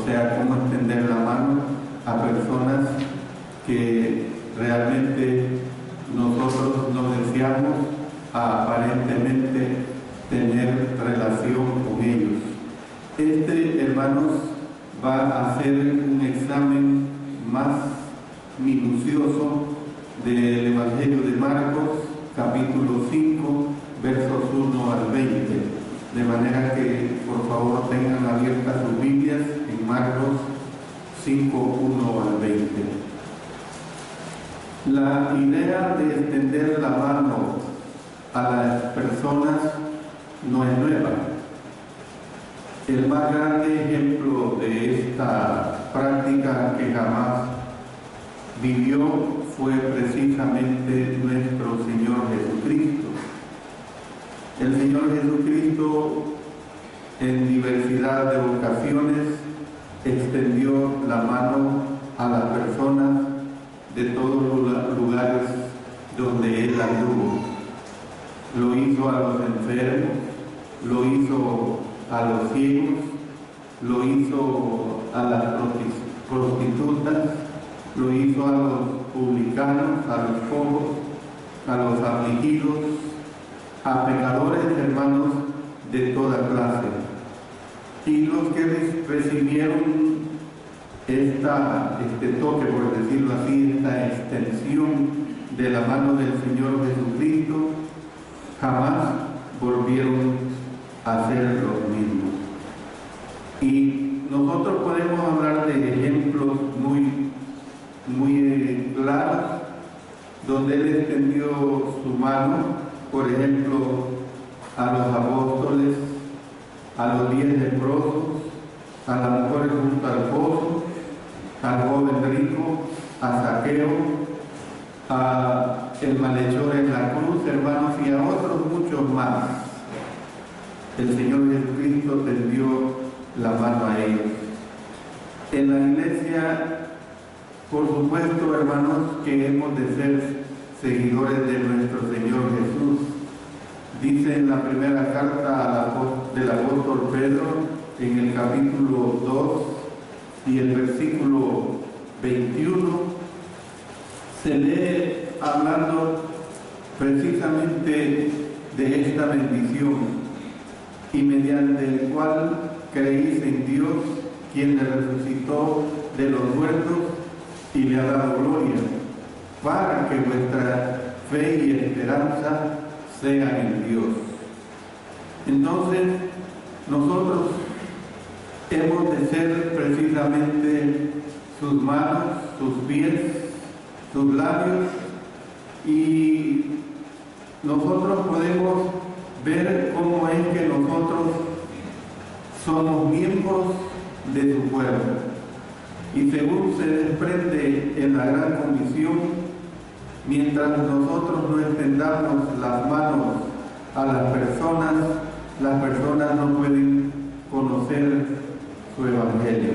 o sea, cómo extender la mano a personas que realmente nosotros no deseamos aparentemente tener relación con ellos. Hermanos, va a hacer un examen más minucioso del Evangelio de Marcos, capítulo 5, versos 1 al 20. De manera que, por favor, tengan abiertas sus Biblias en Marcos 5, 1 al 20. La idea de extender la mano a las personas no es nueva. El más grande ejemplo de esta práctica que jamás vivió fue precisamente nuestro Señor Jesucristo. El Señor Jesucristo, en diversidad de ocasiones, extendió la mano a las personas de todos los lugares donde Él anduvo. Lo hizo a los enfermos, lo hizo a los ciegos, lo hizo a las prostitutas, lo hizo a los publicanos, a los pobres, a los afligidos, a pecadores, hermanos, de toda clase. Y los que recibieron este toque, por decirlo así, esta extensión de la mano del Señor Jesucristo, jamás volvieron a ser los mismos. Y nosotros podemos hablar de ejemplos muy claros donde Él extendió su mano, por ejemplo, a los apóstoles, a los 10 leprosos, a las mujeres junto al pozo, al joven rico, a Zaqueo, a el malhechor en la cruz, hermanos, y a otros muchos más. El Señor Jesucristo tendió la mano a ellos. En la iglesia, por supuesto, hermanos, que hemos de ser seguidores de nuestro Señor Jesús. Dice en la primera carta del apóstol Pedro, en el capítulo 2 y el versículo 21, se lee hablando precisamente de esta bendición, y mediante el cual creéis en Dios, quien le resucitó de los muertos y le ha dado gloria, para que vuestra fe y esperanza sean en Dios. Entonces, nosotros hemos de ser precisamente sus manos, sus pies, sus labios, y nosotros podemos ver cómo es que nosotros somos miembros de su cuerpo. Y según se desprende en la gran comisión, mientras nosotros no extendamos las manos a las personas no pueden conocer su evangelio.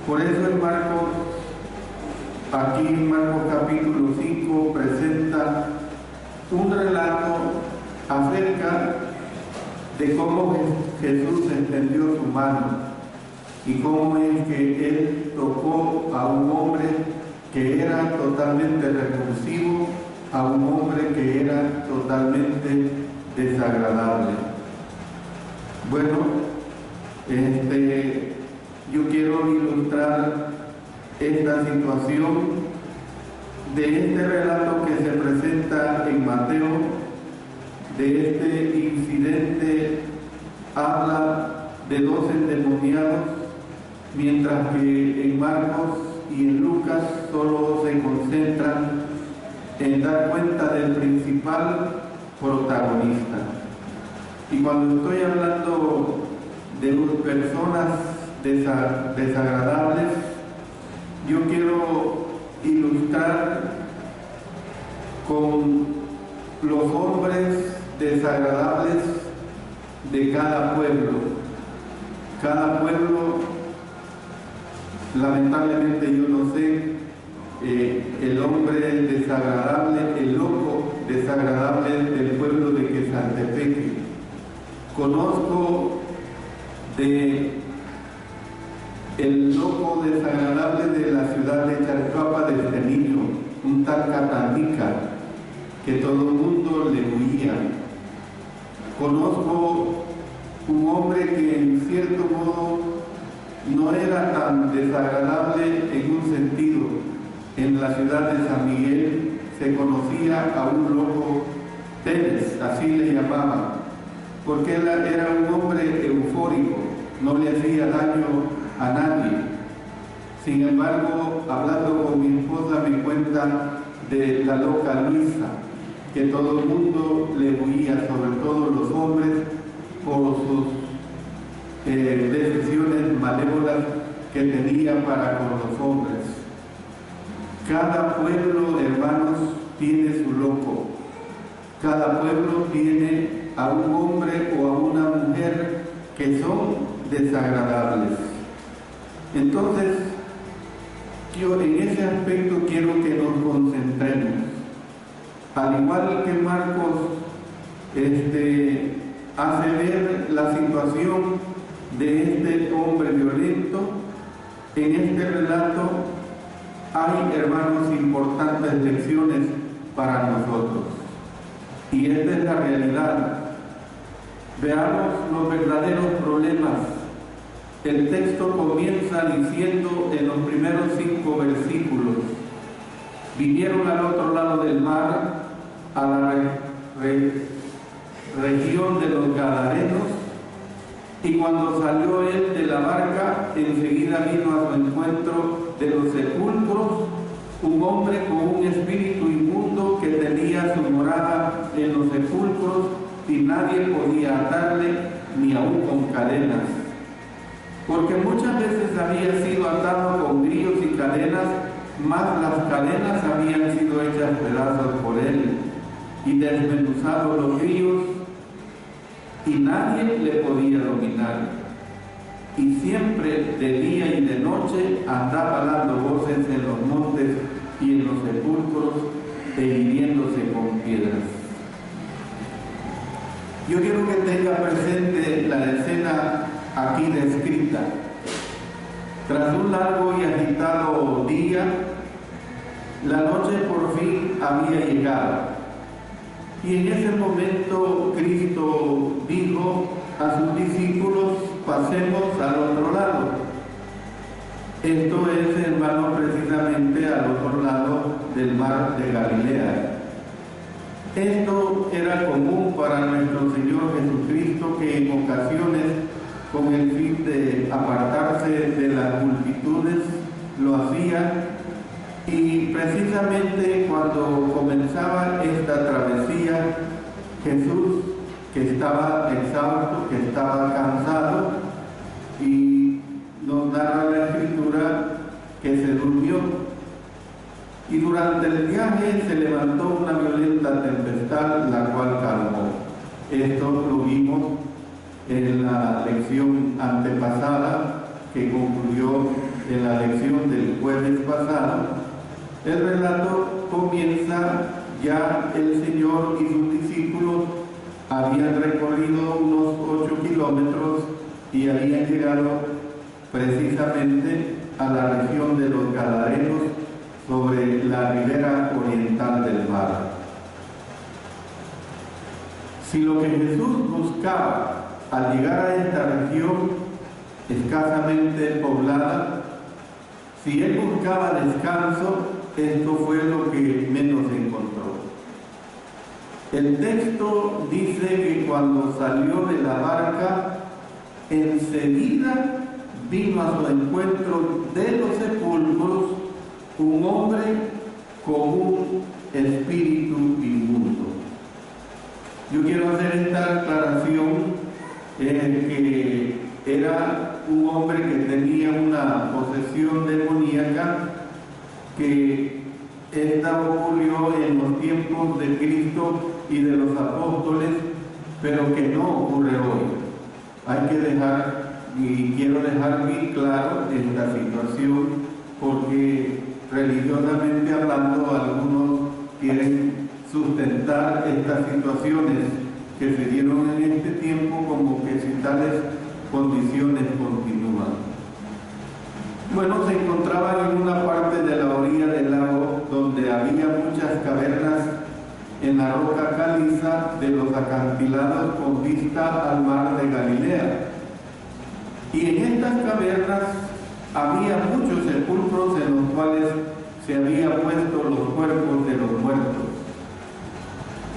Por eso en Marcos, aquí en Marcos capítulo 5, presenta un relato acerca de cómo Jesús extendió su mano y cómo es que Él tocó a un hombre que era totalmente repulsivo, a un hombre que era totalmente desagradable. Bueno, yo quiero ilustrar esta situación de este relato que se presenta en Mateo. De este incidente habla de 2 endemoniados, mientras que en Marcos y en Lucas solo se concentran en dar cuenta del principal protagonista. Y cuando estoy hablando de personas desagradables, yo quiero ilustrar con los hombres desagradables de cada pueblo. Cada pueblo, lamentablemente yo no sé, el hombre desagradable, el loco desagradable del pueblo de Quesaltepeque. Conozco de el loco desagradable de la ciudad de Chalchuapa, de este niño, un tal Catanica, que todo el mundo le huía. Conozco un hombre que en cierto modo no era tan desagradable en un sentido. En la ciudad de San Miguel se conocía a un loco Telles, así le llamaban, porque él era un hombre eufórico, no le hacía daño a nadie. Sin embargo, hablando con mi esposa me cuenta de la loca Luisa, que todo el mundo le huía, sobre todo los hombres, por sus decisiones malévolas que tenía para con los hombres. Cada pueblo, hermanos, tiene su loco. Cada pueblo tiene a un hombre o a una mujer que son desagradables. Entonces, yo en ese aspecto quiero que nos concentremos. Al igual que Marcos hace ver la situación de este hombre violento, en este relato hay, hermanos, importantes lecciones para nosotros. Y esta es la realidad. Veamos los verdaderos problemas. El texto comienza diciendo en los primeros 5 versículos: vinieron al otro lado del mar, a la región de los Gadarenos, y cuando salió él de la barca, enseguida vino a su encuentro de los sepulcros un hombre con un espíritu inmundo que tenía su morada en los sepulcros, y nadie podía atarle ni aun con cadenas, porque muchas veces había sido atado con grillos y cadenas, mas las cadenas habían sido hechas pedazos por él y desmenuzados los grillos, y nadie le podía dominar. Y siempre de día y de noche andaba dando voces en los montes y en los sepulcros e hiriéndose con piedras. Yo quiero que tenga presente la escena aquí descrita. Tras un largo y agitado día, la noche por fin había llegado. Y en ese momento Cristo dijo a sus discípulos: pasemos al otro lado. Esto es, hermano, precisamente al otro lado del mar de Galilea. Esto era común para nuestro Señor Jesucristo, que en ocasiones, con el fin de apartarse de las multitudes, lo hacía. Y precisamente cuando comenzaba esta travesía, Jesús, que estaba exhausto, que estaba cansado, y nos narra la Escritura que se durmió. Y durante el viaje se levantó una violenta tempestad, la cual calmó. Esto lo vimos en la lección antepasada, que concluyó en la lección del jueves pasado. El relato comienza ya el Señor y sus discípulos habían recorrido unos 8 kilómetros y habían llegado precisamente a la región de los Gadarenos, sobre la ribera oriental del mar. Si lo que Jesús buscaba al llegar a esta región escasamente poblada, si él buscaba descanso, esto fue lo que menos encontró. El texto dice que cuando salió de la barca, enseguida vino a su encuentro de los sepulcros un hombre con un espíritu inmundo. Yo quiero hacer esta aclaración, que era un hombre que tenía una posesión demoníaca, que esta ocurrió en los tiempos de Cristo y de los apóstoles, pero que no ocurre hoy. Hay que dejar, y quiero dejar bien claro esta situación, porque religiosamente hablando algunos quieren sustentar estas situaciones que se dieron en este tiempo como que si tales condiciones continúan. Bueno, se encontraban en una parte de la orilla del lago donde había muchas cavernas en la roca caliza de los acantilados con vista al mar de Galilea. Y en estas cavernas había muchos sepulcros en los cuales se habían puesto los cuerpos de los muertos.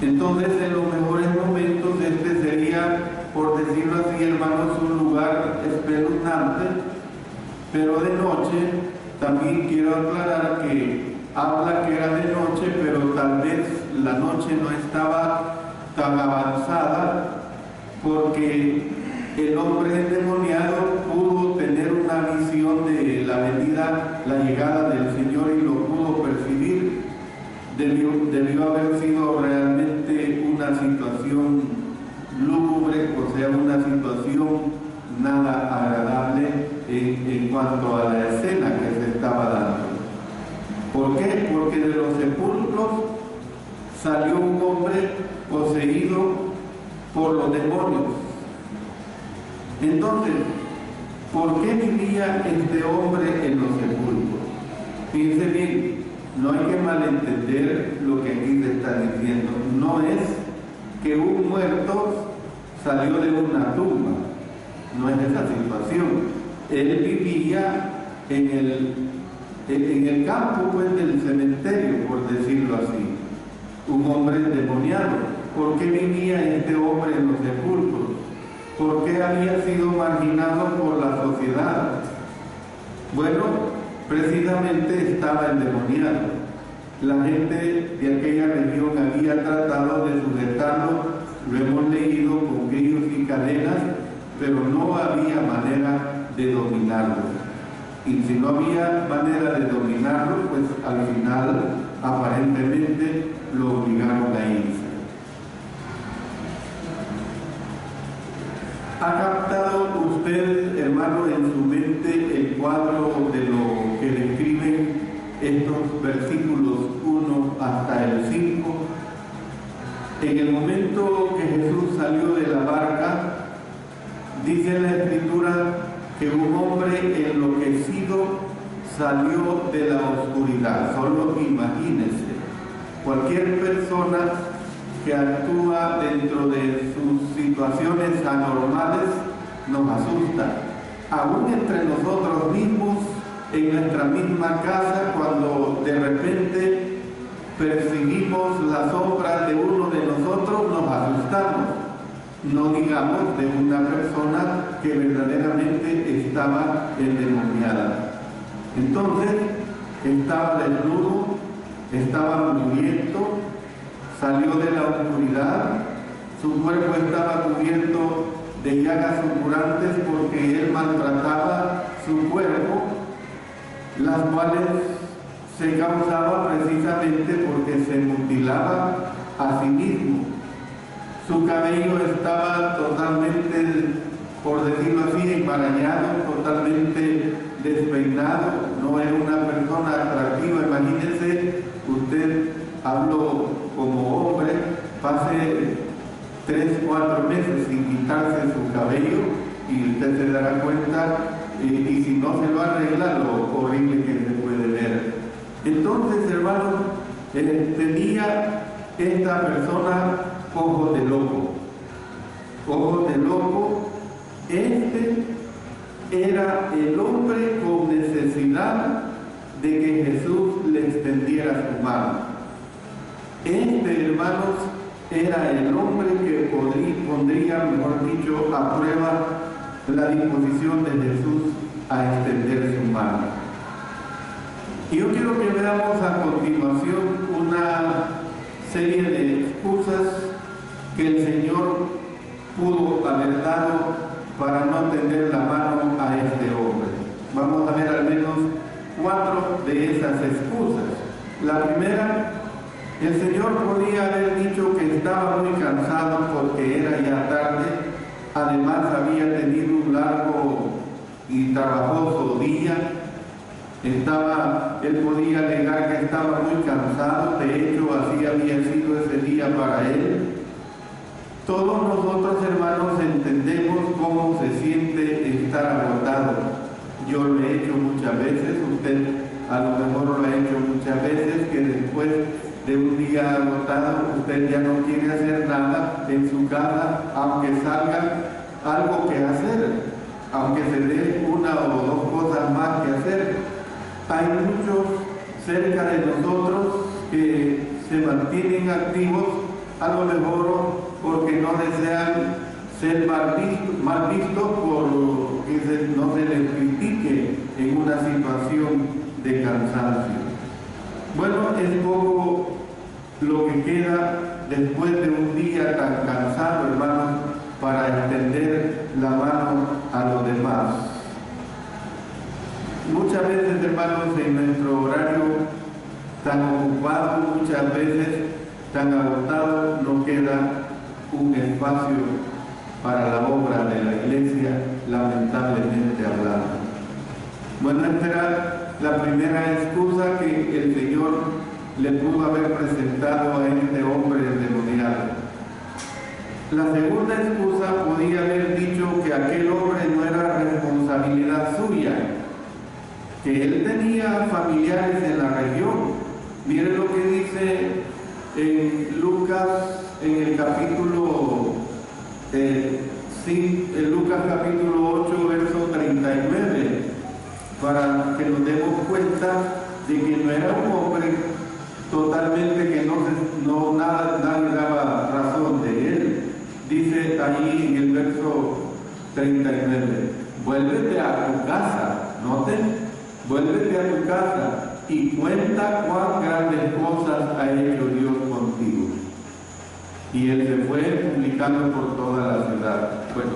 Entonces, en los mejores momentos, este sería, por decirlo así, hermanos, un lugar espeluznante, pero de noche. También quiero aclarar que habla que era de noche, pero tal vez la noche no estaba tan avanzada, porque el hombre endemoniado pudo tener una visión de la venida, la llegada del Señor, y lo pudo percibir. Debió haber sido realmente una situación lúgubre, o sea, una situación nada agradable en cuanto a la escena que se estaba dando. ¿Por qué? Porque de los sepulcros salió un hombre poseído por los demonios. Entonces, ¿por qué vivía este hombre en los sepulcros? Fíjense bien, no hay que malentender lo que aquí se está diciendo. No es que un muerto salió de una tumba, no es esa situación. Él vivía en el campo, pues, del cementerio, por decirlo así. Un hombre endemoniado. ¿Por qué vivía este hombre en los sepulcros? ¿Por qué había sido marginado por la sociedad? Bueno, precisamente estaba endemoniado. La gente de aquella región había tratado de sujetarlo, lo hemos leído, con grillos y cadenas, pero no había manera de dominarlo. Y si no había manera de dominarlo, pues al final aparentemente lo obligaron a irse. ¿Ha captado usted, hermano, en su mente el cuadro de lo que describen estos versículos 1 hasta el 5? En el momento que Jesús salió de la barca, dice la Escritura que un hombre enloquecido salió de la oscuridad. Solo imagínense, cualquier persona que actúa dentro de sus situaciones anormales nos asusta. Aún entre nosotros mismos, en nuestra misma casa, cuando de repente percibimos la sombra de uno de nosotros, nos asustamos. No digamos de una persona que verdaderamente estaba endemoniada. Entonces, estaba desnudo, estaba muriendo, salió de la oscuridad, su cuerpo estaba cubierto de llagas supurantes porque él maltrataba su cuerpo, las cuales se causaban precisamente porque se mutilaba a sí mismo. Su cabello estaba totalmente, por decirlo así, embarañado, totalmente despeinado, no era una persona atractiva. Imagínense, usted habló como hombre, pase 3-4 meses sin quitarse su cabello y usted se dará cuenta, y si no se lo arregla, lo horrible que se puede ver. Entonces, hermanos, tenía esta persona ojos de loco. Ojos de loco. Este era el hombre con necesidad de que Jesús le extendiera su mano. Este, hermanos, era el hombre que pondría, mejor dicho, a prueba la disposición de Jesús a extender su mano. Y yo quiero que veamos a continuación una serie de excusas que el Señor pudo haber dado para no tender la mano a este hombre. Vamos a ver al menos 4 de esas excusas. La primera, el Señor podía haber dicho que estaba muy cansado porque era ya tarde, además había tenido un largo y trabajoso día. Él podía alegar que estaba muy cansado, de hecho así había sido ese día para él. Todos nosotros, hermanos, entendemos cómo se siente estar agotado. yo lo he hecho muchas veces, usted a lo mejor lo ha hecho muchas veces, que después de un día agotado usted ya no quiere hacer nada en su casa, aunque salga algo que hacer, aunque se dé una o dos cosas más que hacer. Hay muchos cerca de nosotros que se mantienen activos, a lo mejor porque no desean ser mal vistos por que no se les critique en una situación de cansancio. Bueno, es poco lo que queda después de un día tan cansado, hermanos, para extender la mano a los demás. Muchas veces, hermanos, en nuestro horario tan ocupado, muchas veces tan agotado, no queda un espacio para la obra de la iglesia, lamentablemente hablando. Bueno, esta era la primera excusa que el Señor le pudo haber presentado a este hombre endemoniado. La segunda excusa podía haber dicho que aquel hombre no era responsabilidad suya, que él tenía familiares en la región. Miren lo que dice en Lucas, en el capítulo en Lucas capítulo 8, verso 39, para que nos demos cuenta de que no era un hombre totalmente que nadie daba razón de él. Dice allí en el verso 39, vuélvete a tu casa, noten, vuélvete a tu casa y cuenta cuán grandes cosas ha hecho Dios contigo. Y él se fue publicando por toda la ciudad. Bueno,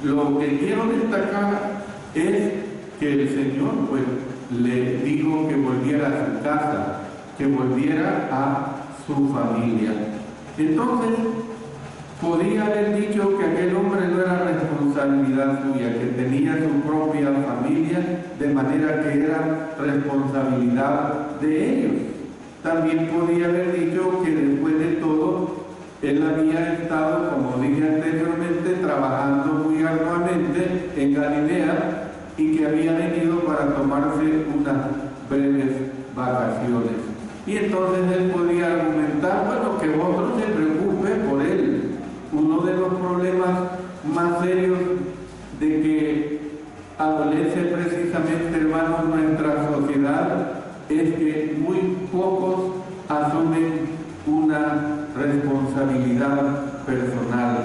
lo que quiero destacar es que el Señor pues le dijo que volviera a su casa, que volviera a su familia. Entonces, podría haber dicho que aquel hombre no era responsabilidad suya, que tenía su propia familia, de manera que era responsabilidad de ellos. También podría haber dicho que después de todo, él había estado, como dije anteriormente, trabajando muy arduamente en Galilea y que había venido para tomarse unas breves vacaciones. Y entonces él podía argumentar, bueno, que otro se preocupe por él. Uno de los problemas más serios de que adolece precisamente, hermanos, nuestra sociedad es que muy pocos asumen una responsabilidad personal.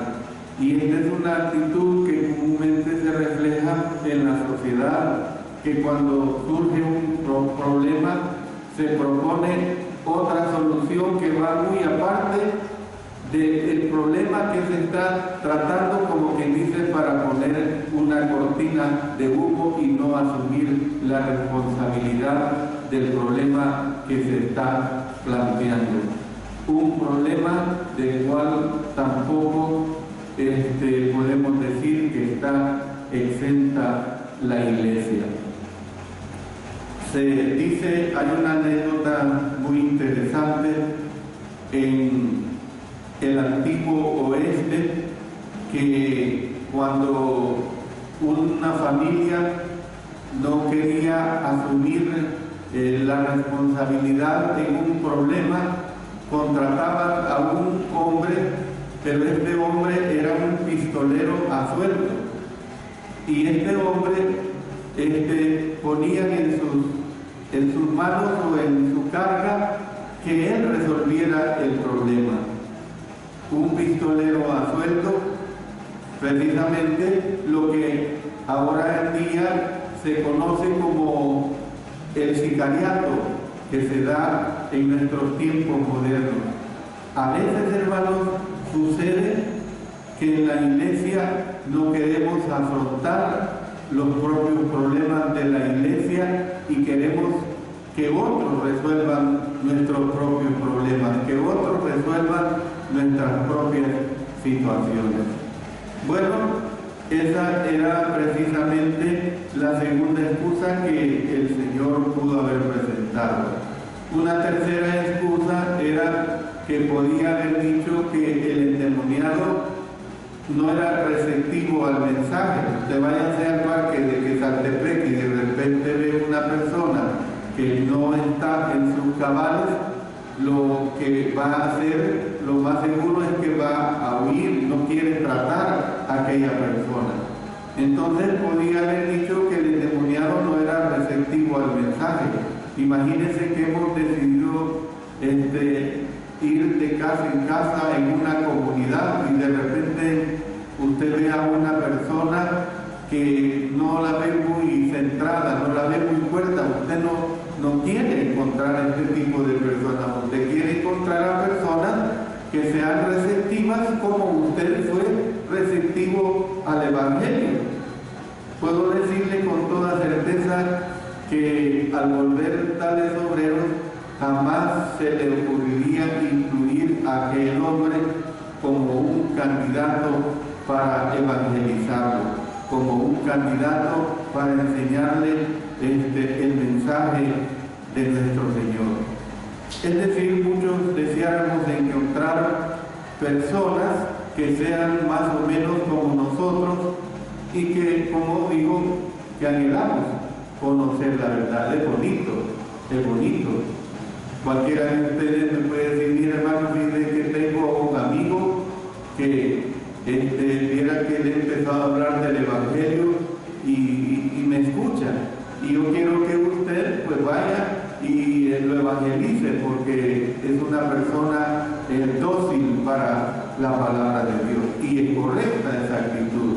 Y esta es una actitud que comúnmente se refleja en la sociedad, que cuando surge un problema se propone otra solución que va muy aparte del problema que se está tratando, como quien dice, para poner una cortina de humo y no asumir la responsabilidad del problema que se está planteando. Un problema del cual tampoco podemos decir que está exenta la iglesia. Se dice, hay una anécdota muy interesante en el antiguo oeste, que cuando una familia no quería asumir la responsabilidad en un problema, contrataban a un hombre, pero este hombre era un pistolero a sueldo, y este hombre ponía en sus manos o en su carga que él resolviera el problema. Un pistolero a sueldo, precisamente lo que ahora en día se conoce como el sicariato, que se da en nuestros tiempos modernos. A veces, hermanos, sucede que en la iglesia no queremos afrontar los propios problemas de la iglesia y queremos que otros resuelvan nuestros propios problemas, que otros resuelvan nuestras propias situaciones. Bueno, esa era precisamente la segunda excusa que el Señor pudo haber presentado. Una tercera excusa era que podía haber dicho que el endemoniado no era receptivo al mensaje. Usted váyase al parque de Quesaltepec y de repente ve una persona que no está en sus cabales, lo que va a hacer, lo más seguro es que va a huir, no quiere tratar a aquella persona. Entonces podía haber dicho que el endemoniado no era receptivo al mensaje. Imagínense que hemos decidido ir de casa en casa en una comunidad y de repente usted ve a una persona que no la ve muy centrada, no la ve muy fuerte. Usted no quiere encontrar a este tipo de personas. Usted quiere encontrar a personas que sean receptivas como usted fue receptivo al Evangelio. Puedo decirle con toda certeza que al volver tales obreros jamás se le ocurriría incluir a aquel hombre como un candidato para evangelizarlo, como un candidato para enseñarle el mensaje de nuestro Señor. Es decir, muchos deseáramos encontrar personas que sean más o menos como nosotros y que, como digo, que anhelamos conocer la verdad. Es bonito, es bonito. Cualquiera de ustedes me puede decir: mira, hermano, fíjate que tengo un amigo que viera que le he empezado a hablar del Evangelio y me escucha, y yo quiero que usted pues vaya y lo evangelice, porque es una persona dócil para la palabra de Dios, y es correcta esa actitud.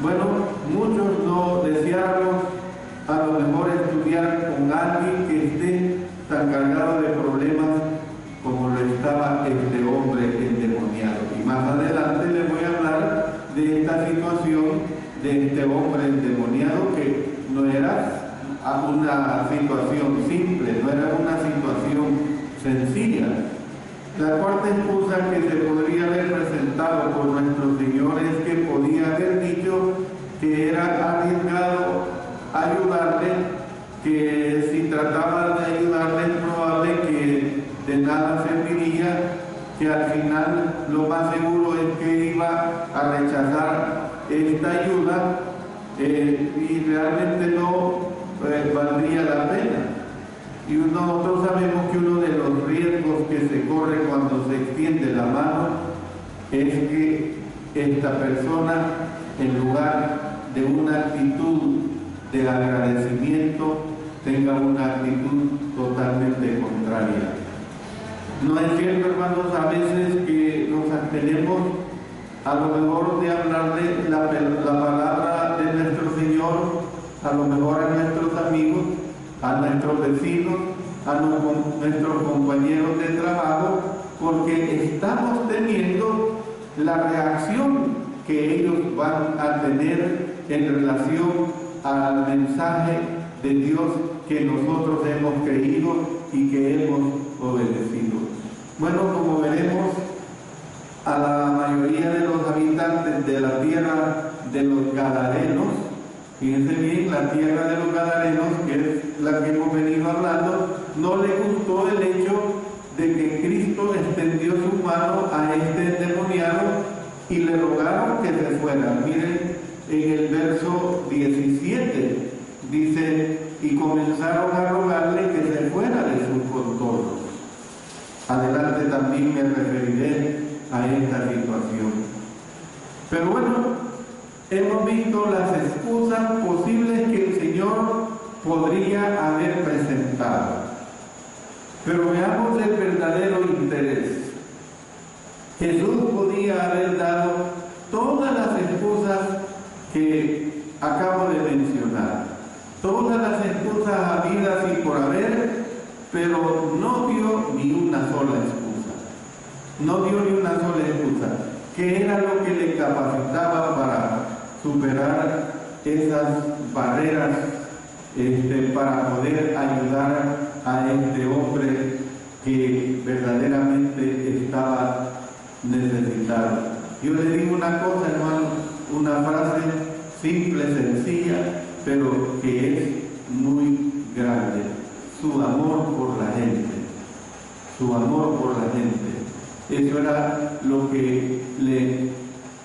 Bueno, muchos no deseamos a lo mejor estudiar con alguien que esté tan cargado de problemas como lo estaba este hombre endemoniado. Y más adelante les voy a hablar de esta situación de este hombre endemoniado, que no era una situación simple, no era una situación sencilla. La cuarta excusa que se podría haber presentado por nuestro Señor es que podía haber dicho que era arriesgado ayudarle, que si trataba de ayudarle es probable que de nada serviría, que al final lo más seguro es que iba a rechazar esta ayuda y realmente no valdría la pena. Y nosotros sabemos que uno de los riesgos que se corre cuando se extiende la mano es que esta persona, en lugar de una actitud de agradecimiento, tenga una actitud totalmente contraria. ¿No es cierto, hermanos, a veces que nos abstenemos a lo mejor de hablarle la palabra de nuestro Señor, a lo mejor a nuestros amigos, a nuestros vecinos, a nuestros compañeros de trabajo, porque estamos teniendo la reacción que ellos van a tener en relación al mensaje de Dios que nosotros hemos creído y que hemos obedecido? Bueno, como veremos, a la mayoría de los habitantes de la tierra de los Gadarenos, fíjense bien, la tierra de los Gadarenos, que es la que hemos venido hablando, no le gustó el hecho de que Cristo extendió su mano a este endemoniado y le rogaron que se fuera. Miren, en el verso 17 dice: y comenzaron a rogarle que se fuera de sus contornos. Adelante también me referiré a esta situación. Pero bueno, hemos visto las excusas posibles que el Señor podría haber presentado. Pero veamos el verdadero interés. Jesús podía haber dado todas las excusas que acabo de mencionar, todas las excusas habidas y por haber, pero no dio ni una sola excusa. No dio ni una sola excusa, que era lo que le capacitaba para superar esas barreras, para poder ayudar a este hombre que verdaderamente estaba necesitado. Yo le digo una cosa, hermano, una frase simple, sencilla, pero que es muy grande: su amor por la gente. Su amor por la gente. Eso era lo que le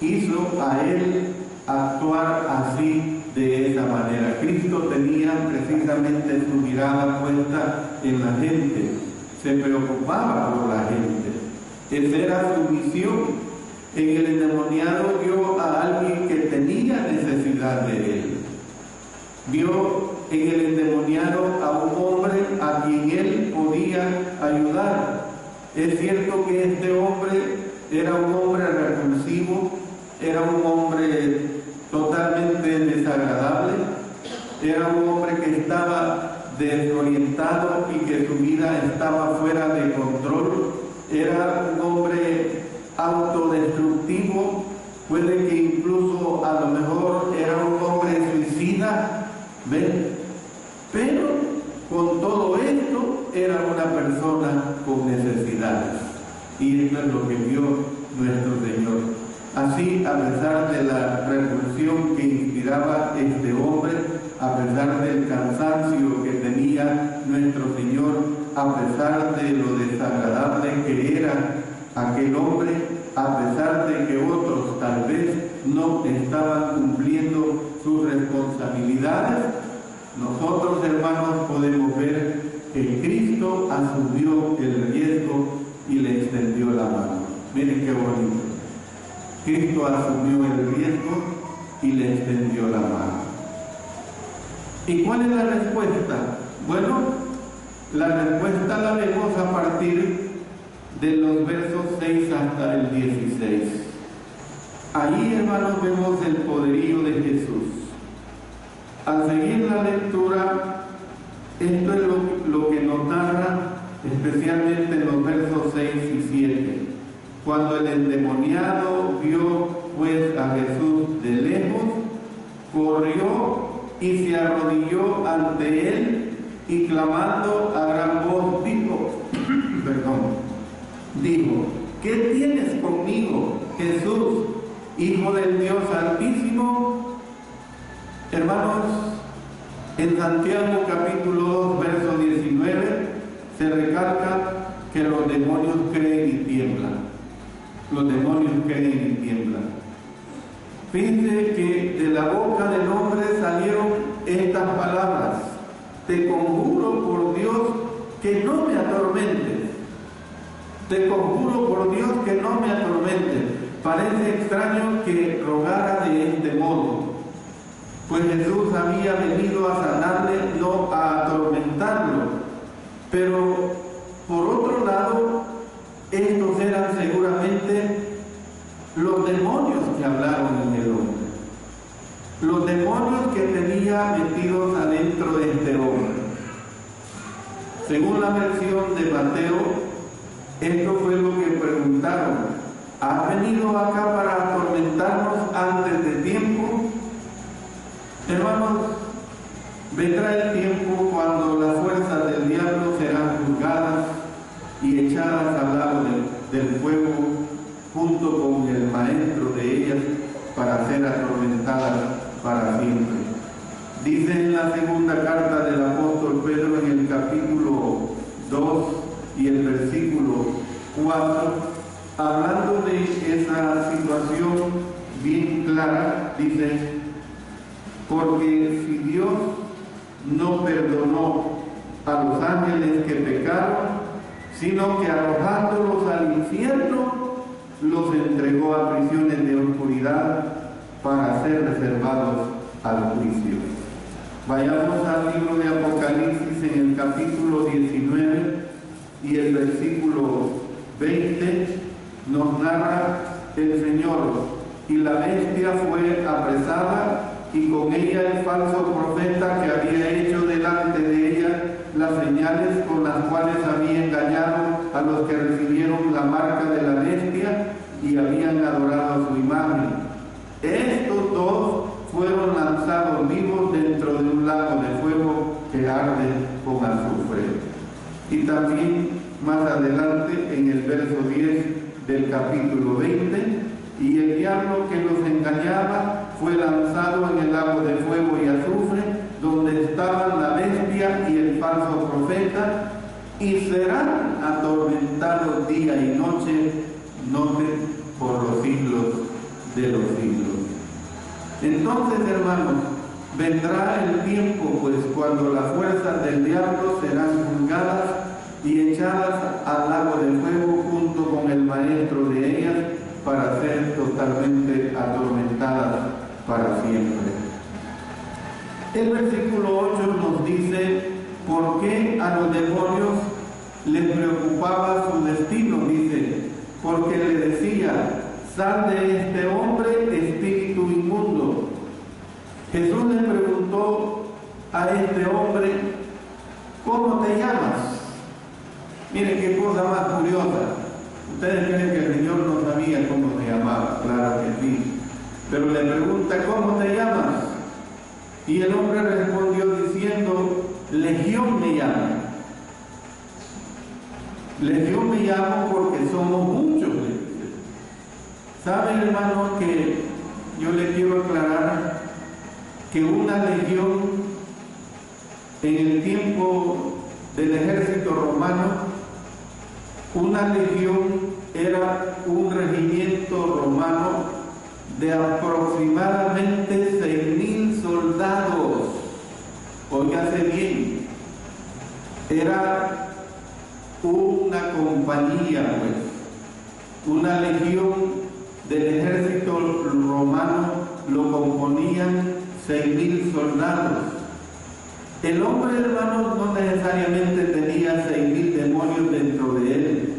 hizo a él actuar así, de esa manera. Cristo tenía precisamente su mirada puesta en la gente, se preocupaba por la gente. Esa era su misión. En el endemoniado vio a alguien que tenía necesidad de él. Vio en el endemoniado a un hombre a quien él podía ayudar. Es cierto que este hombre era un hombre repulsivo, era un hombre totalmente desagradable, era un hombre que estaba desorientado y que su vida estaba fuera de control, era un hombre autodestructivo, puede que incluso a lo mejor era un hombre suicida, ¿ven? Pero con todo esto era una persona con necesidades, y esto es lo que vio nuestro Señor. Así, a pesar de la repulsión que inspiraba este hombre, a pesar del cansancio que tenía nuestro Señor, a pesar de lo desagradable que era aquel hombre, a pesar de que otros tal vez no estaban cumpliendo sus responsabilidades, nosotros, hermanos, podemos ver que Cristo asumió el riesgo y le extendió la mano. Miren qué bonito. Cristo asumió el riesgo y le extendió la mano. ¿Y cuál es la respuesta? Bueno, la respuesta la vemos a partir de los versos 6 hasta el 16. Allí, hermanos, vemos el poderío de Jesús. Al seguir la lectura, esto es lo que nos narra especialmente en los versos 6 y 7. Cuando el endemoniado vio pues a Jesús de lejos, corrió y se arrodilló ante él y clamando a gran voz dijo, ¿qué tienes conmigo, Jesús, Hijo del Dios Altísimo? Hermanos, en Santiago capítulo 2, verso 19, se recalca que los demonios creen y tiemblan. Los demonios creen y tiemblan. Fíjense que de la boca del hombre salieron estas palabras: te conjuro por Dios que no me atormentes. Te conjuro por Dios que no me atormentes. Parece extraño que rogara de este modo, pues Jesús había venido a sanarle, no a atormentarlo. Pero por otro lado, estos eran seguramente los demonios que hablaron en el hombre, los demonios que tenía metidos adentro de este hombre. Según la versión de Mateo, esto fue lo que preguntaron: ¿has venido acá para atormentarnos antes de tiempo? Hermanos, vendrá el tiempo cuando las fuerzas del diablo serán juzgadas y echadas al lago del fuego junto con el maestro de ellas para ser atormentadas para siempre. Dice en la segunda carta del apóstol Pedro, en el capítulo 2 y el versículo 4, hablando de esa situación bien clara, dice: porque si Dios no perdonó a los ángeles que pecaron, sino que arrojándolos al infierno, los entregó a prisiones de oscuridad para ser reservados al juicio. Vayamos al libro de Apocalipsis en el capítulo 19 y el versículo 20, nos narra el Señor: y la bestia fue apresada, y con ella el falso profeta que había hecho delante de ella las señales con las cuales había engañado a los que recibieron la marca de la bestia y habían adorado a su imagen. Estos dos fueron lanzados vivos dentro de un lago de fuego que arde con azufre. Y también más adelante, en el verso 10 del capítulo 20, y el diablo que los engañaba fue lanzado en el lago de fuego y azufre, donde estaban la bestia y el falso profeta, y serán atormentados día y noche, por los siglos de los siglos. Entonces, hermanos, vendrá el tiempo, pues, cuando las fuerzas del diablo serán juzgadas y echadas al lago de fuego junto con el maestro de ellas para ser totalmente atormentadas para siempre. El versículo 8 nos dice por qué a los demonios les preocupaba su destino. Dice, porque le decía: sal de este hombre, espíritu inmundo. Jesús le preguntó a este hombre: ¿cómo te llamas? Miren qué cosa más curiosa. Ustedes creen que el Señor no sabía cómo se llamaba, claro que sí. Pero le pregunta: ¿cómo te llamas? Y el hombre respondió diciendo: Legión me llama. Legión me llamo porque somos muchos. ¿Saben, hermano, que yo le quiero aclarar que una legión en el tiempo del ejército romano, una legión era un regimiento romano de aproximadamente 6.000 soldados? Óigase bien, era una compañía, pues, una legión del ejército romano lo componían 6.000 soldados. El hombre, hermano, no necesariamente tenía 6.000 demonios dentro de él,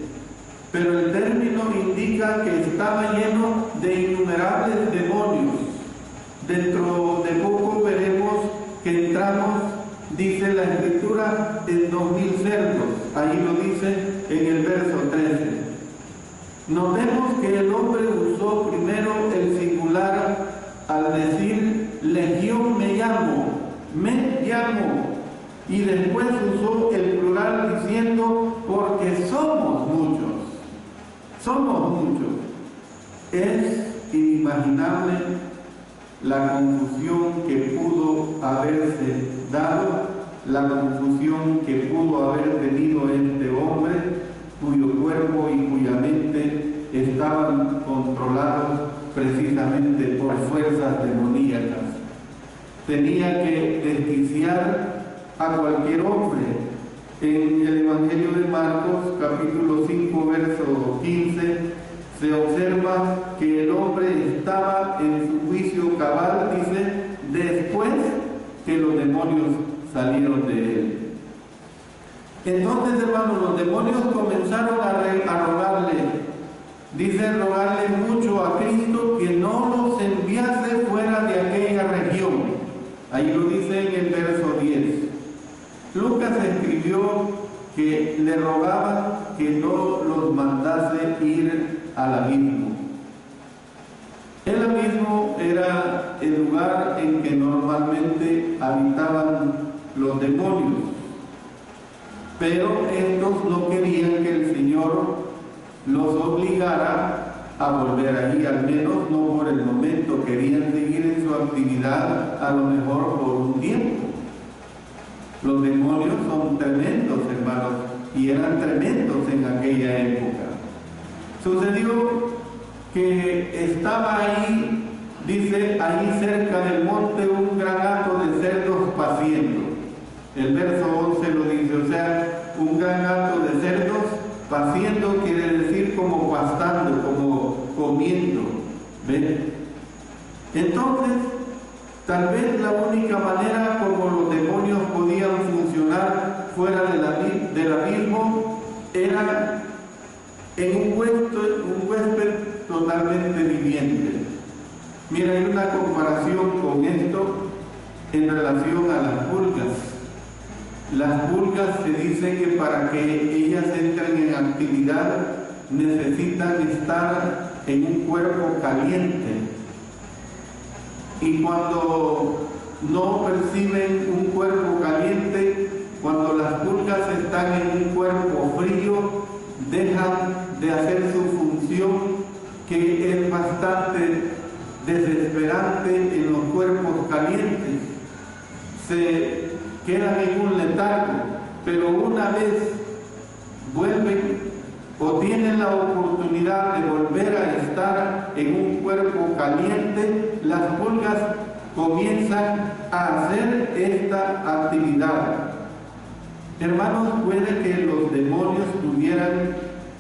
pero el término indica que estaba lleno de innumerables demonios. Dentro de poco veremos que entramos, dice la Escritura, en 2.000 cerdos. Ahí lo dice en el verso 13. Notemos que el hombre usó primero el singular al decir legión me llamo, y después usó el plural diciendo porque somos muchos. Es inimaginable la confusión que pudo haberse dado, la confusión que pudo haber tenido este hombre, cuyo cuerpo y cuya mente estaban controlados precisamente por fuerzas demoníacas. Tenía que desquiciar a cualquier hombre. En el Evangelio de Marcos, capítulo 5, verso 15, se observa que el hombre estaba en su juicio cabal, dice, después que los demonios salieron de él. Entonces, hermanos, los demonios comenzaron a rogarle, dice, rogarle mucho a Cristo que no los enviase fuera de aquella región. Ahí lo dice en el verso 10. Lucas escribió que le rogaban que no los mandase ir al abismo. El abismo era el lugar en que normalmente habitaban los demonios, pero estos no querían que el Señor los obligara a volver allí, al menos no por el momento. Querían seguir en su actividad, a lo mejor por un tiempo. Los demonios son tremendos, hermanos, y eran tremendos en aquella época. Sucedió que estaba ahí, dice, ahí cerca del monte un gran hato de cerdos paciendo. El verso 11 lo dice, o sea, un gran hato de cerdos paciendo quiere decir como pastando, como comiendo. ¿Ven? Entonces, tal vez la única manera como los demonios podían funcionar fuera del abismo era en un huésped totalmente viviente. Mira, hay una comparación con esto en relación a las pulgas. Las pulgas se dice que para que ellas entren en actividad necesitan estar en un cuerpo caliente. Y cuando no perciben un cuerpo caliente, cuando las pulgas están en un cuerpo frío, dejan de hacer su función, que es bastante desesperante en los cuerpos calientes. Se quedan en un letargo, pero una vez vuelven o tienen la oportunidad de volver a estar en un cuerpo caliente, las pulgas comienzan a hacer esta actividad. Hermanos, puede que los demonios tuvieran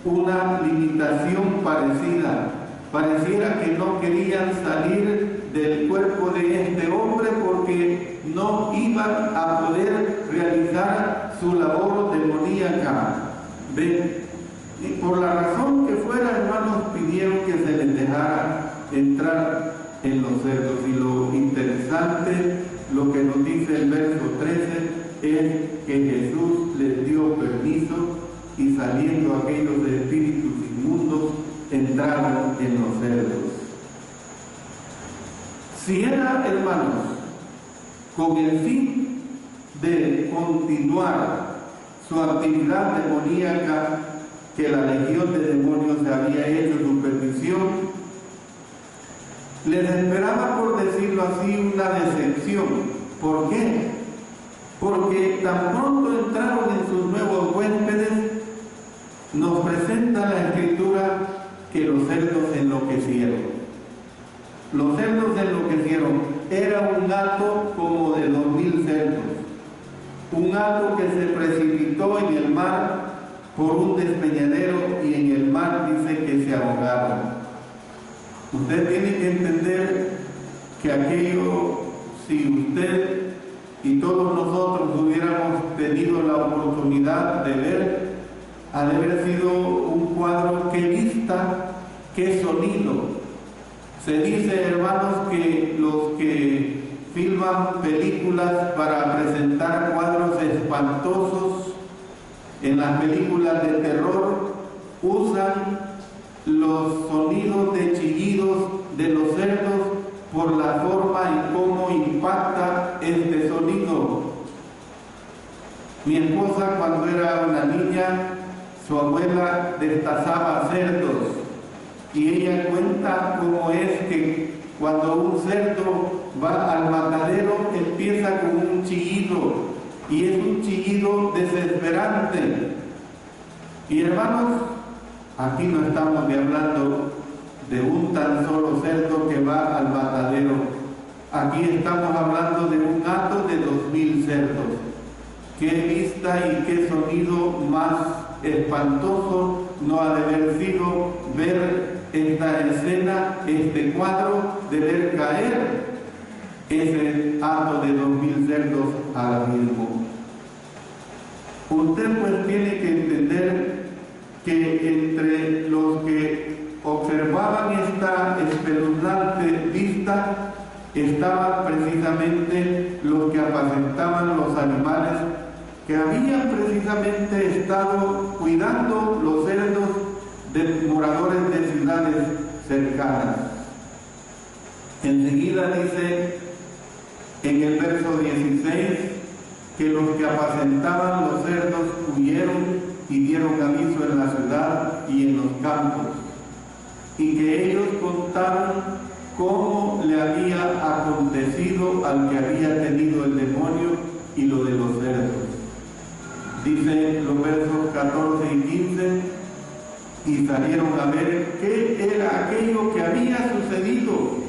una limitación parecida. Pareciera que no querían salir del cuerpo de este hombre porque no iban a poder realizar su labor demoníaca. ¿Ven? Y por la razón que fuera, hermanos, pidieron que se les dejara entrar en los cerdos. Y lo interesante, lo que nos dice el verso 13, es que Jesús les dio permiso y saliendo aquellos espíritus inmundos entraron en los cerdos. Si era, hermanos, con el fin de continuar su actividad demoníaca, que la legión de demonios se había hecho su perdición, les esperaba, por decirlo así, una decepción. ¿Por qué? Porque tan pronto entraron en sus nuevos huéspedes, nos presenta la Escritura que los cerdos enloquecieron. Los cerdos enloquecieron. Era un hato como de 2000 cerdos. Un hato que se precipitó en el mar por un despeñadero y en el mar dice que se ahogaron. Usted tiene que entender que aquello, si usted y todos nosotros hubiéramos tenido la oportunidad de ver, ha de haber sido un cuadro, qué vista, qué sonido. Se dice, hermanos, que los que filman películas para presentar cuadros espantosos en las películas de terror usan los sonidos de chillidos de los cerdos por la forma y cómo impacta este sonido. Mi esposa, cuando era una niña, su abuela destazaba cerdos y ella cuenta cómo es que cuando un cerdo va al matadero empieza con un chillido y es un chillido desesperante. Y hermanos, aquí no estamos hablando de un tan solo cerdo que va al matadero. Aquí estamos hablando de un hato de 2000 cerdos. Qué vista y qué sonido más espantoso no ha de haber sido ver esta escena, este cuadro, de ver caer ese hato de 2000 cerdos al abismo. Usted pues tiene que entender que entre los que observaban esta espeluznante vista estaban precisamente los que apacentaban los animales que habían precisamente estado cuidando los cerdos de moradores de ciudades cercanas. Enseguida dice en el verso 16 que los que apacentaban los cerdos huyeron y dieron aviso en la ciudad y en los campos, y que ellos contaron cómo le había acontecido al que había tenido el demonio y lo de los cerdos. Dice los versos 14 y 15, y salieron a ver qué era aquello que había sucedido.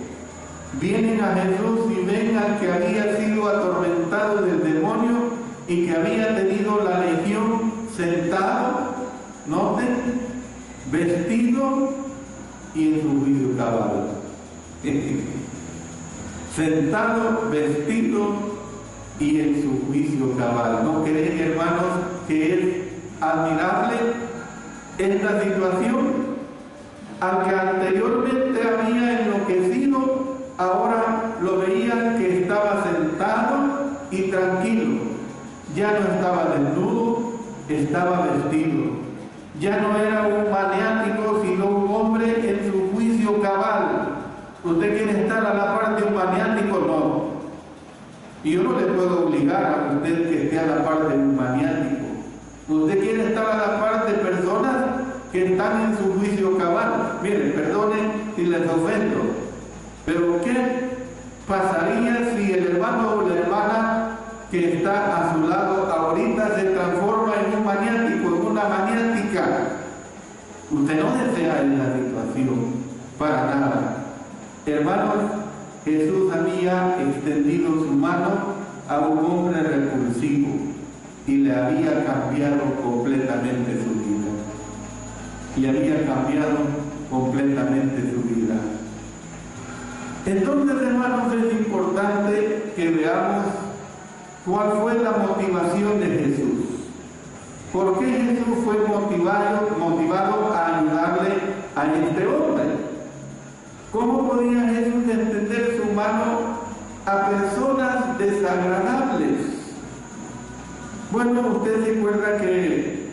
Vienen a Jesús y ven al que había sido atormentado del demonio y que había tenido la legión sentado, noten, vestido y en su juicio cabal. Sentado, vestido y en su juicio cabal. ¿No creen, hermanos, que es admirable esta situación? Aunque anteriormente había enloquecido, ahora lo veían que estaba sentado y tranquilo. Ya no estaba desnudo, estaba vestido. Ya no era un maniático, sino un hombre en su juicio cabal. ¿Usted quiere estar a la par de un maniático? No. Y yo no le puedo obligar a usted que esté a la par de un maniático. ¿Usted quiere estar a la par de personas que están en su juicio cabal? Miren, perdonen si les ofendo, pero ¿qué pasaría si el hermano o la hermana que está a su lado ahorita se transforma en un maniático, en una maniática? Usted no desea esa situación, para nada. Hermanos, Jesús había extendido su mano a un hombre repulsivo y le había cambiado completamente su vida. Le había cambiado completamente su vida. Entonces, hermanos, es importante que veamos cuál fue la motivación de Jesús. ¿Por qué Jesús fue motivado a ayudarle a este hombre? ¿Cómo podía Jesús extender su mano a personas desagradables? Bueno, usted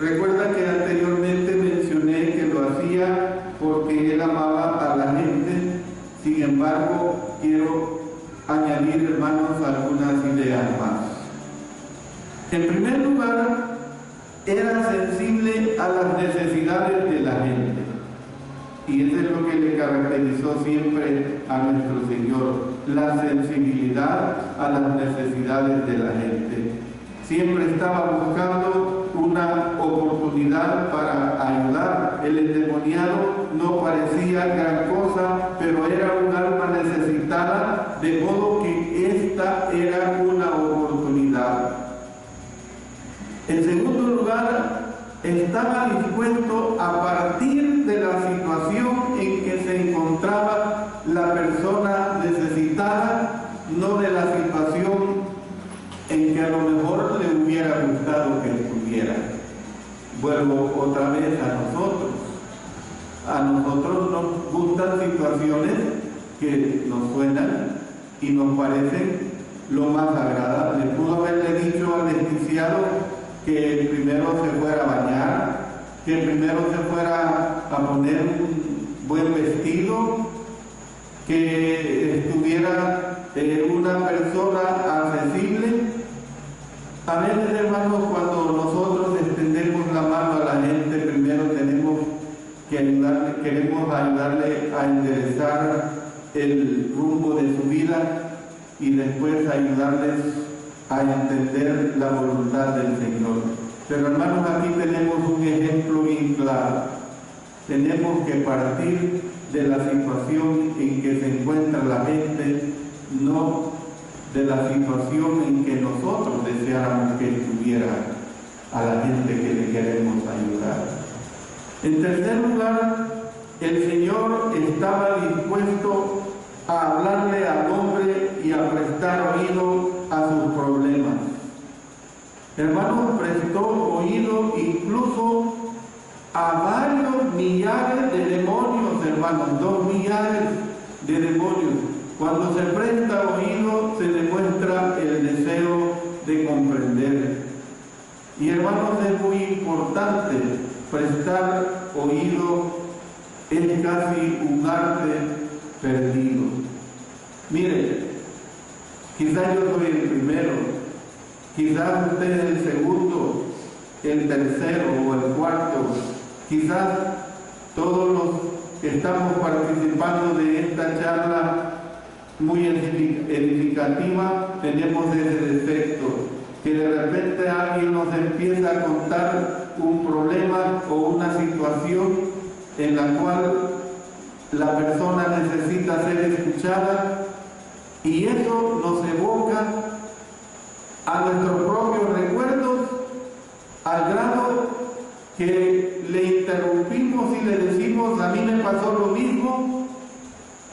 recuerda que anteriormente mencioné que lo hacía porque él amaba a la gente. Sin embargo, quiero añadir, hermanos, algunas ideas más. En primer lugar, era sensible a las necesidades de la gente. Y eso es lo que le caracterizó siempre a nuestro Señor, la sensibilidad a las necesidades de la gente. Siempre estaba buscando una oportunidad para ayudar. El endemoniado no parecía gran cosa, pero era un alma necesitada, de modo que esta era una oportunidad. En segundo lugar, estaba dispuesto a partir de la situación en que se encontraba la persona necesitada, no de la situación en que a lo mejor le hubiera gustado que estuviera. Vuelvo otra vez a nosotros. A nosotros nos gustan situaciones que nos suenan y nos parecen lo más agradable. Pudo haberle dicho al desquiciado que primero se fuera a bañar, que primero se fuera a poner un buen vestido, que estuviera una persona accesible. A veces, hermanos, cuando nosotros extendemos la mano a la gente, primero tenemos que queremos ayudarle a enderezar el rumbo de su vida y después ayudarles a entender la voluntad del Señor. Pero, hermanos, aquí tenemos un ejemplo bien claro. Tenemos que partir de la situación en que se encuentra la gente, no de la situación en que nosotros deseáramos que estuviera a la gente que le queremos ayudar. En tercer lugar, el Señor estaba dispuesto a hablarle al hombre y a prestar oído a sus problemas. Hermanos, prestó oído incluso a varios millares de demonios, hermanos, 2 millares de demonios. Cuando se presta oído, se demuestra el deseo de comprender. Y, hermanos, es muy importante prestar oído, es casi un arte perdido. Mire, quizás yo soy el primero, quizás usted es el segundo, el tercero o el cuarto, quizás todos los que estamos participando de esta charla muy edificativa tenemos ese defecto, que de repente alguien nos empieza a contar un problema o una situación en la cual la persona necesita ser escuchada, y eso nos evoca a nuestros propios recuerdos al grado que le interrumpimos y le decimos: a mí me pasó lo mismo,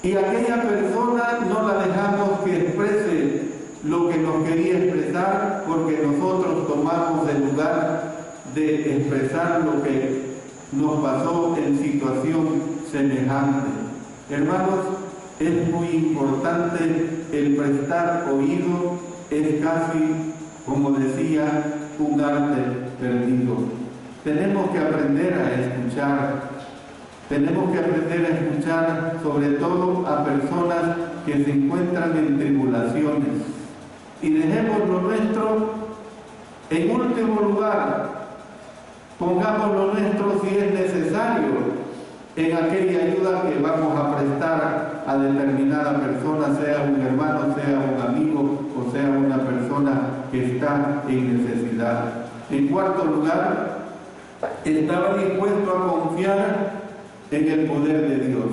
y aquella persona no la dejamos que exprese lo que nos quería expresar, porque nosotros tomamos el lugar de expresar lo que nos pasó en situación semejante. Hermanos, es muy importante el prestar oído, es casi, como decía, un arte perdido. Tenemos que aprender a escuchar. Tenemos que aprender a escuchar, sobre todo a personas que se encuentran en tribulaciones. Y dejemos lo nuestro en último lugar. Pongamos lo nuestro, si es necesario, en aquella ayuda que vamos a prestar a determinada persona, sea un hermano, sea un amigo o sea una persona que está en necesidad. En cuarto lugar, estaba dispuesto a confiar en el poder de Dios.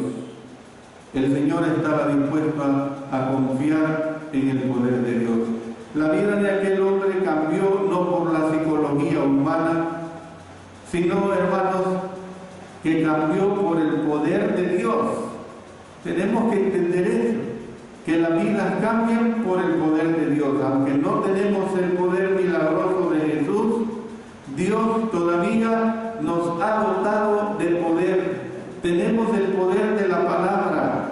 El Señor estaba dispuesto a confiar en el poder de Dios. La vida de aquel hombre cambió no por la psicología humana, sino, hermanos, que cambió por el poder de Dios. Tenemos que entender eso, que las vidas cambian por el poder de Dios. Aunque no tenemos el poder milagroso de Jesús, Dios todavía nos ha dotado de poder. Tenemos el poder de la palabra,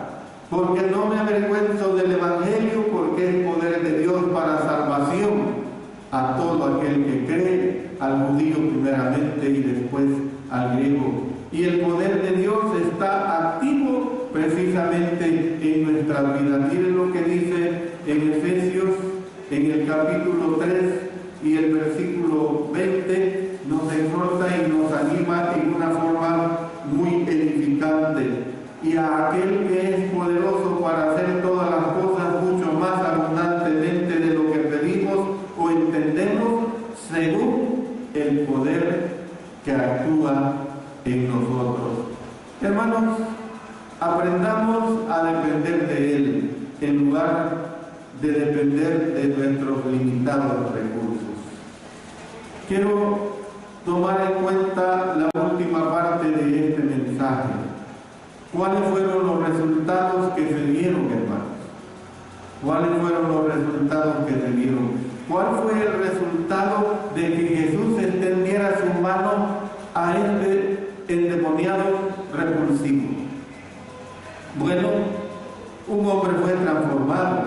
porque no me avergüenzo del Evangelio, porque es poder de Dios para salvación a todo aquel que cree, al judío primeramente y después al griego. Y el poder de Dios está activo precisamente en nuestras vidas. Miren lo que dice en Efesios, en el capítulo 3 y el versículo 20, nos exhorta y nos anima en una forma muy edificante. Y a aquel que es poderoso para hacer todas las cosas mucho más abundantemente de lo que pedimos o entendemos, según el poder que actúa en nosotros. Hermanos, aprendamos a depender de Él en lugar de depender de nuestros limitados recursos. Quiero tomar en cuenta la última parte de este mensaje. ¿Cuáles fueron los resultados que se dieron, hermanos? ¿Cuáles fueron los resultados que se dieron? ¿Cuál fue el resultado de que Jesús extendiera su mano a este endemoniado repulsivo? Bueno, un hombre fue transformado.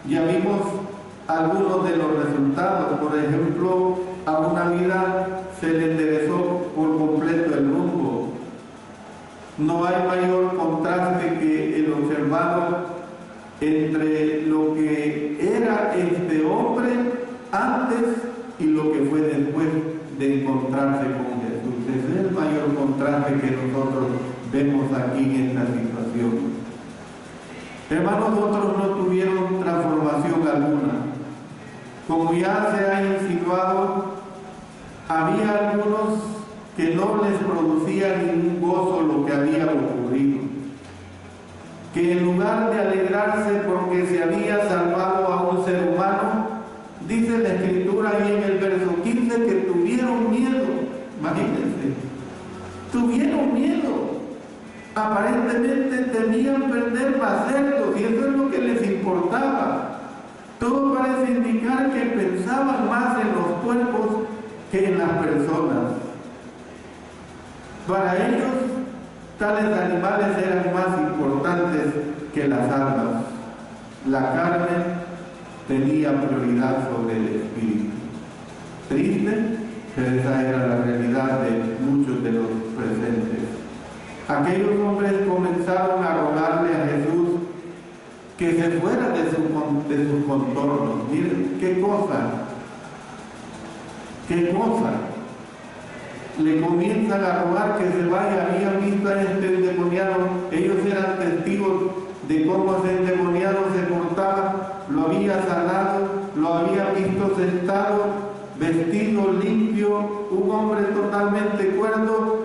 Ya vimos algunos de los resultados. Por ejemplo, a una vida se le enderezó por completo el rumbo. No hay mayor contraste que el observado entre lo que era este hombre antes y lo que fue después de encontrarse con Jesús. Ese es el mayor contraste que nosotros vemos aquí en esta situación. Hermanos, otros no tuvieron transformación alguna. Como ya se ha insinuado, había algunos que no les producía ningún gozo lo que había ocurrido, que en lugar de alegrarse porque se había salvado a un ser humano, dice la Escritura ahí en el verso 15 que tuvieron miedo. Imagínense, tuvieron miedo. Aparentemente temían perder más cerdos y eso es lo que les importaba. Todo parece indicar que pensaban más en los cuerpos que en las personas. Para ellos, tales animales eran más importantes que las almas. La carne tenía prioridad sobre el espíritu. Triste, pero esa era la realidad de muchos de los presentes. Aquellos hombres comenzaron a rogarle a Jesús que se fuera de sus contornos. Miren, qué cosa. Le comienzan a rogar que se vaya. Habían visto a este endemoniado, ellos eran testigos de cómo ese endemoniado se portaba, lo había sanado, lo había visto sentado, vestido, limpio, un hombre totalmente cuerdo,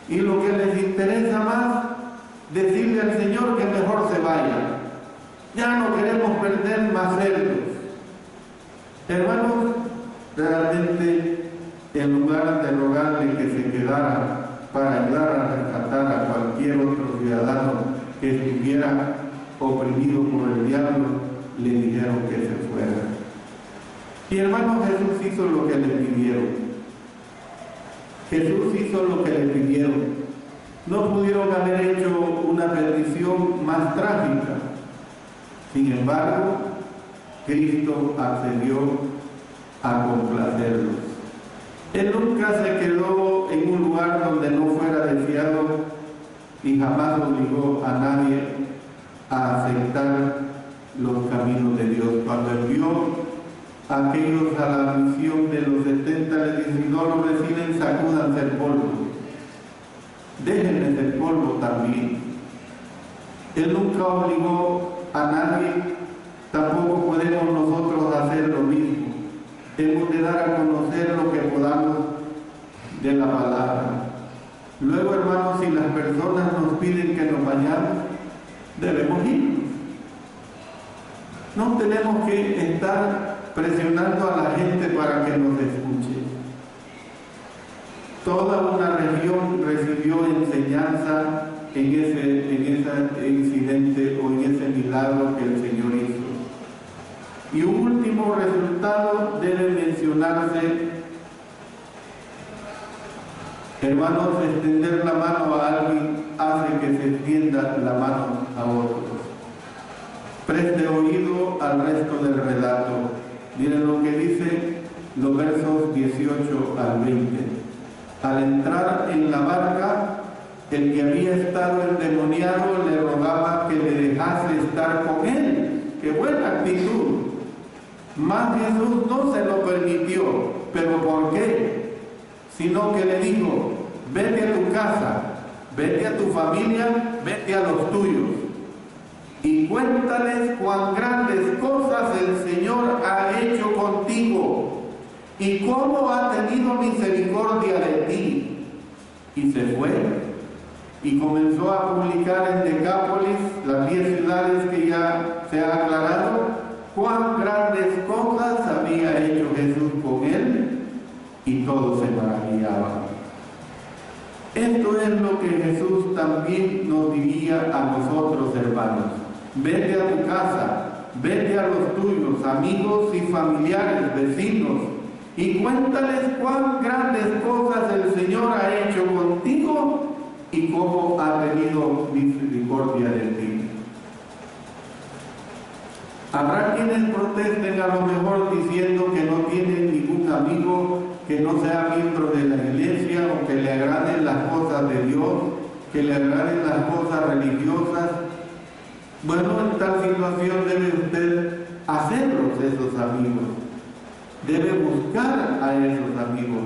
y lo que les interesa más, decirle al Señor que mejor se vaya. Ya no queremos perder más cerdos. Hermanos, realmente, en lugar de rogarle que se quedara para ayudar a rescatar a cualquier otro ciudadano que estuviera oprimido por el diablo, le dijeron que se fuera. Y hermanos, Jesús hizo lo que le pidieron. Jesús hizo lo que le pidieron. No pudieron haber hecho una petición más trágica. Sin embargo, Cristo accedió a complacerlos. Él nunca se quedó en un lugar donde no fuera deseado y jamás obligó a nadie a aceptar los caminos de Dios. Cuando envió a aquellos a la misión de los 70, les dijo: si no lo reciben, sacúdanse el polvo. Déjenles el polvo también. Él nunca obligó a nadie, tampoco podemos nosotros hacer lo mismo. Hemos de dar a conocer lo que podamos de la palabra. Luego, hermanos, si las personas nos piden que nos vayamos, debemos ir. No tenemos que estar presionando a la gente para que nos escuche. Toda una región recibió enseñanza en ese incidente o en ese milagro que el Señor hizo. Y un último resultado debe mencionarse, hermanos: extender la mano a alguien hace que se extienda la mano a otros. Preste oído al resto del relato. Miren lo que dice los versos 18 al 20. Al entrar en la barca, el que había estado endemoniado le rogaba que le dejase estar con él. ¡Qué buena actitud! Mas Jesús no se lo permitió. ¿Pero por qué? Sino que le dijo: vete a tu casa, vete a tu familia, vete a los tuyos, y cuéntales cuán grandes cosas el Señor ha hecho contigo, y cómo ha tenido misericordia de ti. Y se fue, y comenzó a publicar en Decápolis, las 10 ciudades que ya se ha aclarado, cuán grandes cosas había hecho Jesús con él, y todos se maravillaban. Esto es lo que Jesús también nos diría a nosotros, hermanos: vete a tu casa, vete a los tuyos, amigos y familiares, vecinos, y cuéntales cuán grandes cosas el Señor ha hecho contigo y cómo ha tenido misericordia de ti. Habrá quienes protesten a lo mejor diciendo que no tienen ningún amigo que no sea miembro de la iglesia, o que le agraden las cosas de Dios, que le agraden las cosas religiosas. Bueno, en tal situación debe usted hacerlos esos amigos. Debe buscar a esos amigos.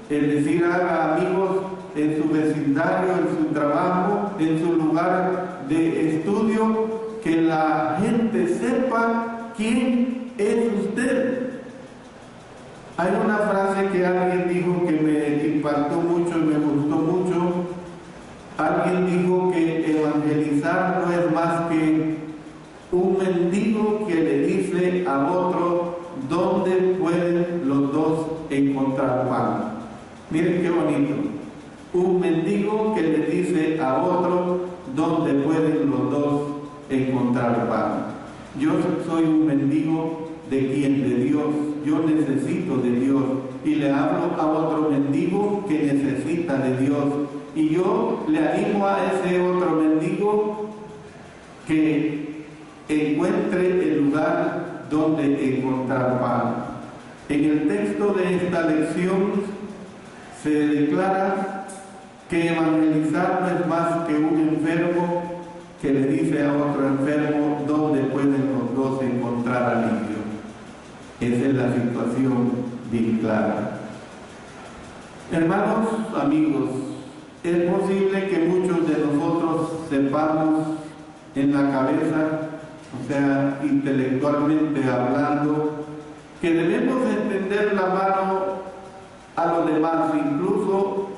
Es decir, haga amigos en su vecindario, en su trabajo, en su lugar de estudio, que la gente sepa quién es usted. Hay una frase que alguien dijo que me impactó mucho y me gustó mucho. Alguien dijo que evangelizar no es más que un mendigo que le dice a otro dónde pueden los dos encontrar pan. Miren qué bonito. Un mendigo que le dice a otro dónde pueden los dos encontrar pan. Yo soy un mendigo de quién, de Dios. Yo necesito de Dios, y le hablo a otro mendigo que necesita de Dios, y yo le animo a ese otro mendigo que encuentre el lugar donde encontrar pan. En el texto de esta lección se declara que evangelizar no es más que un enfermo que le dice a otro enfermo dónde pueden los dos encontrar alivio. Esa es la situación bien clara. Hermanos, amigos, es posible que muchos de nosotros sepamos en la cabeza, o sea, intelectualmente hablando, que debemos extender la mano a los demás, incluso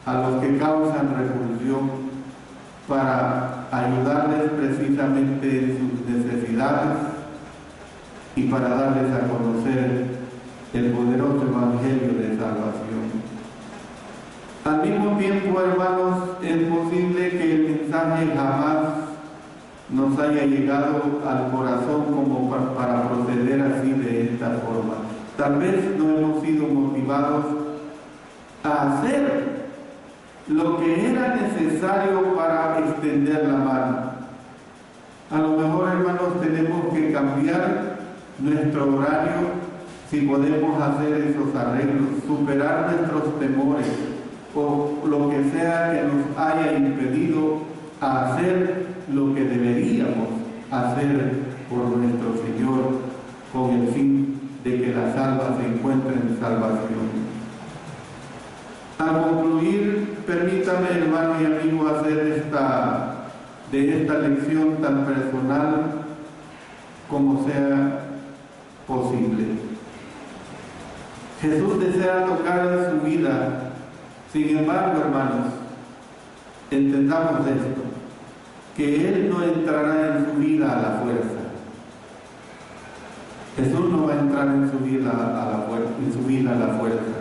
a los que causan repulsión, para ayudarles precisamente en sus necesidades y para darles a conocer el poderoso evangelio de salvación. Al mismo tiempo, hermanos, es posible que el mensaje jamás nos haya llegado al corazón como para proceder así de esta forma. Tal vez no hemos sido motivados a hacer lo que era necesario para extender la mano. A lo mejor, hermanos, tenemos que cambiar nuestro horario, si podemos hacer esos arreglos, superar nuestros temores o lo que sea que nos haya impedido a hacer lo que deberíamos hacer por nuestro Señor, con el fin de que las almas encuentren salvación. Al concluir, permítame, hermano y amigo, hacer de esta lección tan personal como sea posible. Jesús desea tocar en su vida Sin embargo, hermanos, entendamos esto, que Él no entrará en su vida a la fuerza. Jesús no va a entrar en su vida a la fuerza.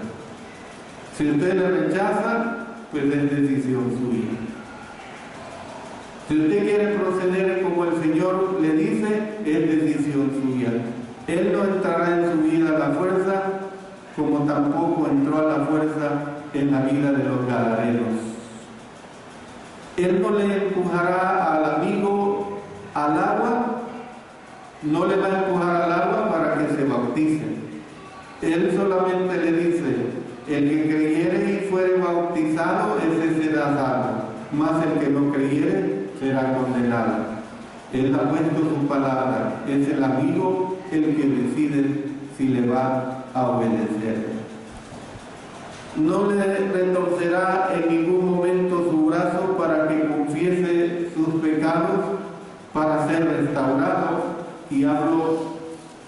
Si usted le rechaza, pues es decisión suya. Si usted quiere proceder como el Señor le dice, es decisión suya. Él no entrará en su vida a la fuerza, como tampoco entró a la fuerza en la vida de los gadarenos. Él no le empujará al amigo al agua, no le va a empujar al agua para que se bautice. Él solamente le dice, el que creyere y fuere bautizado, ese será salvo, mas el que no creyere será condenado. Él ha puesto su palabra, es el amigo el que decide si le va a obedecer. No le retorcerá en ningún momento su brazo para que confiese sus pecados para ser restaurado, y hablo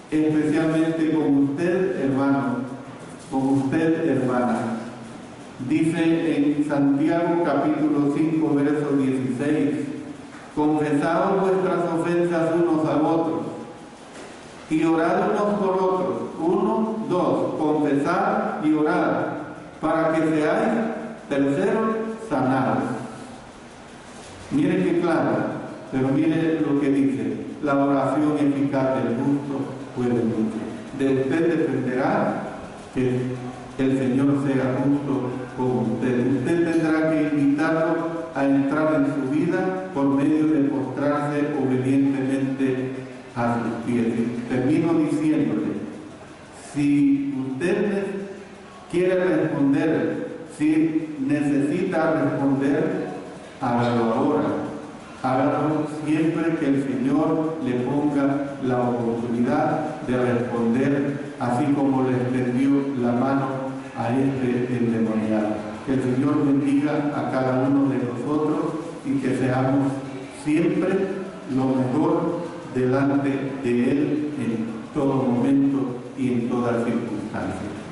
especialmente con usted, hermano, con usted, hermana. Dice en Santiago capítulo 5, verso 16, confesaos vuestras ofensas unos a otros y orad unos por otros. 1, 2, confesar y orar, para que seáis, tercero, sanados. Miren qué claro, pero miren lo que dice: la oración eficaz del justo puede mucho. De usted dependerá que el Señor sea justo con usted. Usted tendrá que invitarlo a entrar en su vida por medio de postrarse obedientemente a sus pies. Y termino diciéndole, si usted quiere responder, si necesita responder, hágalo ahora. Hágalo siempre que el Señor le ponga la oportunidad de responder, así como le extendió la mano a este endemoniado. Que el Señor bendiga a cada uno de nosotros y que seamos siempre lo mejor delante de Él en todo momento y en todas circunstancias.